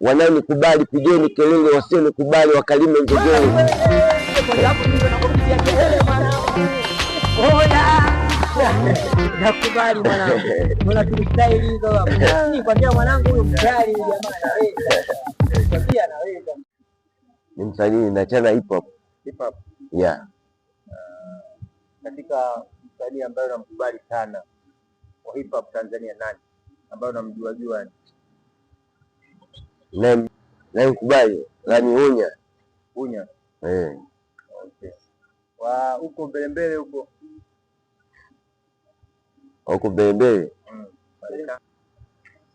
wanaonikubali pigeni kelele, wasionikubali wakalime njegeni. Nakubali mwanangu. Mbona tulistyle hizo hapo? Nikwambia mwanangu huyo mkali jamaa anaweza. Pia anaweza. Ni msanii nachana hip hop. Hip hop. Yeah. Katika msanii ambaye unamkubali sana wa hip hop Tanzania nani? Ambaye unamjua jua ni? Na mkubali, Rani Unya. Unya. Okay. Wa huko mbele huko. Huko mbele.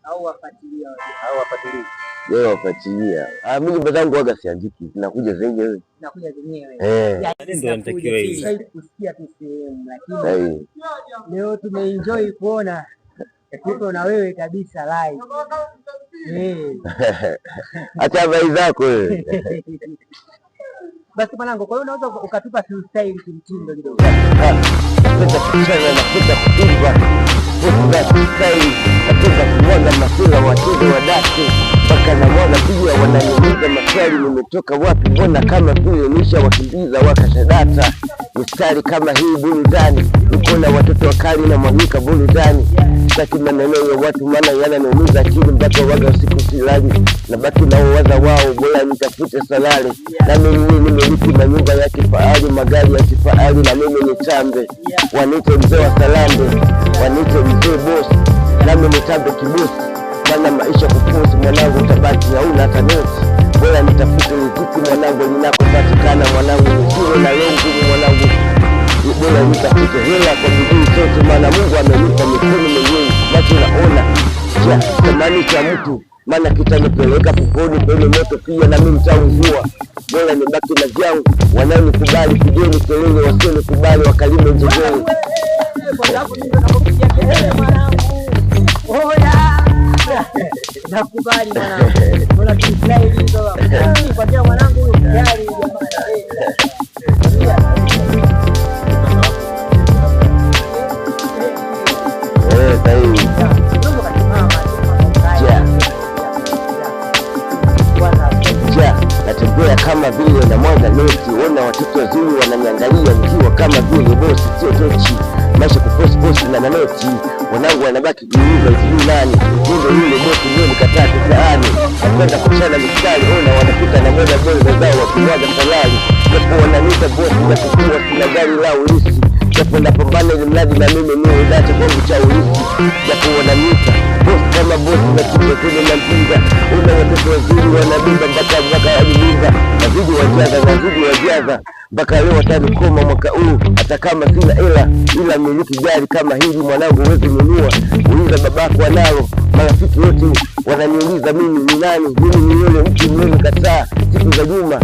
Au wafuatilia. Yeye wafuatilia. Mimi nyimbo zangu waga siandiki, zinakuja zenyewe. Ndio anatakiwa hivi. Kusikia tu sehemu lakini leo tumeenjoy kuona tuko na wewe kabisa live. Acha habari zako wewe. Basi mwanangu, kwa hiyo unaweza ukatupa freestyle kimtindo kidogo. Napenda kucheza na kwenda kuimba. Kwa freestyle, napenda kumwaga masela wacheze wadake. Mpaka na mwaga pia wananiuliza maswali, nimetoka wapi? Mbona kama vile nisha wakimbiza wakashadata. Mistari kama hii burudani, niko na watoto wakali na mwagika burudani. Sitaki maneno ya watu maana yananiumiza akili, mpaka waga usiku silali. Nabaki na waza wao, bora nitafute salari. Na mimi nimiliki manyumba ya kifahari, magari ya kifahari, na mimi nitambe. Wanite mzee wa Salambe, wanite mzee boss, nami nitambe kibosi. Maana maisha kufusi mwanangu, utabaki hauna hata noti. Bora nitafute riziki mwanangu, ninakopatikana mwanangu, nisiwe na longu mwanangu. Bora nitafute hela kwa bidii sote, maana Mungu amenipa mikono miwili, macho naona. Thamani cha mtu maana kitanipeleka peponi kwenye moto pia na mimi nitaungua. Bora nibaki na vyangu, wanaonikubali pigeni kelele, wasionikubali wakalime njegeni. Nakubali mwanangu. Mbona tulistyle hizo hapo? Nikwambia mwanangu huyo mkali jamaa. Natembea kama vile na mwaga noti, ona watoto wazuri wananiangalia nikiwa kama vile bosi sio tochi. Maisha kuposti na manoti, wanangu wanabaki kuuliza hivi nani? Ndio yule bosi ndio nikataa kutaani. Napenda kuchana mistari, ona wanapita na moja bora zao wakimwaga salari. Japo wananiita bosi na kukua sina gari la ulisi. Japo napambana ili mradi na mimi niwe dacha kwangu cha ulisi. Japo wananiita bosi kama bosi na timu kwenye na mpinga. Una watoto wazuri wanabimba mpaka wajibimba. Nazidi wajaza mpaka leo watanikoma mwaka huu. Hata kama sina ila miliki gari kama hili mwanangu huwezi nunua. Uliza babako wanalo, marafiki wote wananiuliza mimi ni nani? Mimi ni yule mtu mlenikataa siku za nyuma.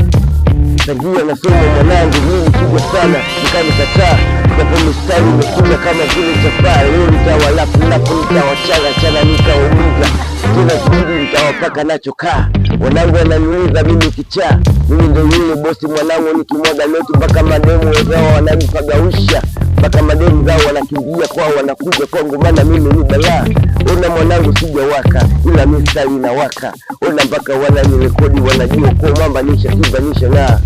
Tangia nasoma mwanangu, mimi kubwa sana nikanikataa. Japo mistari imekuja kama vile chafaa. Leo nitawalapu nitawachana nitawaumiza. Tena sibidi nitawapaka nacho kaa. Wanangu wananiuliza mimi kichaa. Mimi ndio yule bosi mwanangu, nikimwaga noti mpaka mademu wenzao wananipagausha. Mpaka mademu zao wanakimbia kwao wanakuja kwangu, maana mimi ni balaa. Ona mwanangu sijawaka ila mistari inawaka. Ona mpaka wananirekodi wanajua kwa mamba nisha na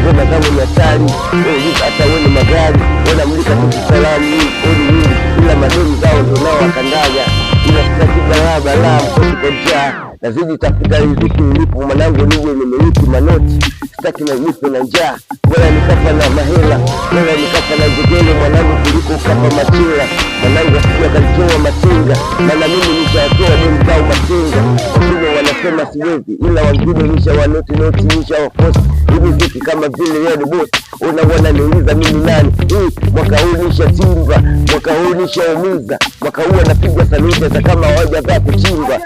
ngoma zangu ni hatari. Hata wene magari wanamlika tukisalamu ila mademu zao ndio nao wakandaga. Ila sitaki balaa mkosi kwa njaa. Nazidi tafuta riziki nilipo mwanangu, nije nimiliki manoti. Sitaki na nipo na njaa. Bora nikafa na mahela, bora nikafa na jegele mwanangu kuliko kafa machela. Mwanangu asija kanitoa matinga, maana mimi nishatoa demu zao matinga. Wengine wanasema siwezi ila wengine nisha wanoti nisha waposti. Hivi vipi kama vile red boss. Una wananiuliza mimi nani? Mwaka huu nisha timba, mwaka huu nisha umiza. Mwaka huu anapiga saluti hata kama hawajavaa kuchimba.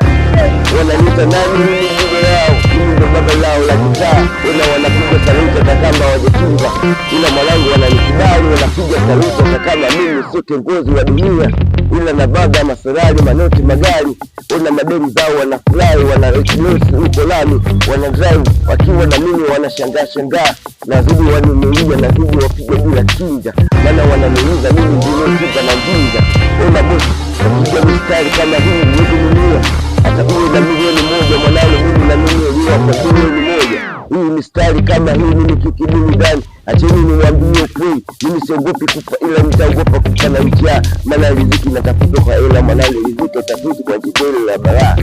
Wananiita nani? Mimi ndio yao, mimi ndio baba lao la kitaa. Una wanapiga saluti hata kama hawajachimba. Ila mwanangu wananikubali, wanapiga saluti hata kama mimi sio kiongozi wa dunia. Ila na baba maserali manoti magari. Una mademu zao wanafurahi, wanarekinusi huko lami, wanadrive wakiwa na mimi wanashangaa. Nazidi waninulia, nazidi wapige bila kinga. Maana wananiuliza mimi ndio kipa na njinga. Una bosi napiga mistari kama hii nidunia. Hata uwe na milioni moja mwanangu mimi na kwa bilioni moja. Hii mistari kama hii mimi kikibuni gani? Acheni niwaambie ukweli, mimi siogopi kufa, ila nitaogopa kufa na njaa. Maana riziki natafuta kwa hela, maana riziki tafuti kwa jikoni la balaa.